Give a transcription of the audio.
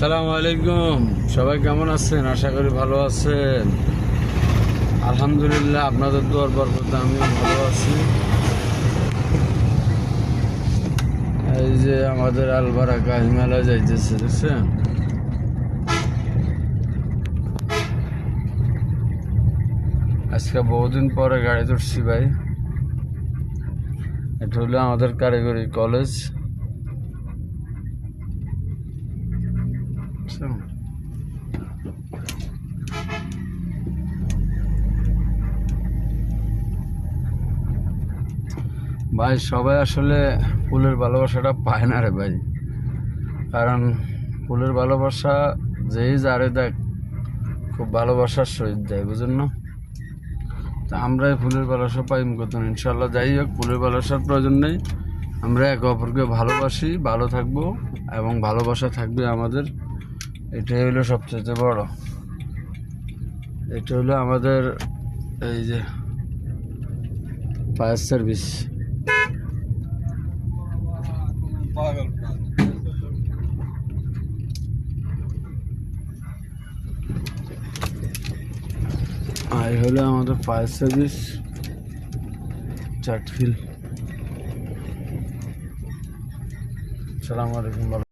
আসসালামু আলাইকুম। সবাই কেমন আছেন? আশা করি ভালো আছেন। আলহামদুলিল্লাহ, আপনাদের দোয়ার বরকতে আমিও ভালো আছি। এই যে আমাদের আলবারাকা হিমালয় যাইতেছে, দেখছেন? আজকে বহুদিন পরে গাড়ি তুলছি ভাই। এটা হলো আমাদের কারিগরি কলেজ। ভাই, সবাই আসলে ফুলের ভালোবাসাটা পায় না রে ভাই। কারণ ফুলের ভালোবাসা যেই যারে দেখ খুব ভালোবাসার সহিত দেয়, বুঝেন না? তা আমরা এই ফুলের ভালোবাসা পাইম কত? ইনশাল্লাহ, যাই হোক, ফুলের ভালোবাসার প্রয়োজন নেই। আমরা একে অপরকে ভালোবাসি, ভালো থাকবো এবং ভালোবাসা থাকবে আমাদের। এটাই হলো সবচেয়ে বড়। এটা হলো আমাদের এই যে ফায়ার সার্ভিস। আর হলো আমাদের ফায়ার সার্ভিস চাটখিল। আসসালামু আলাইকুম।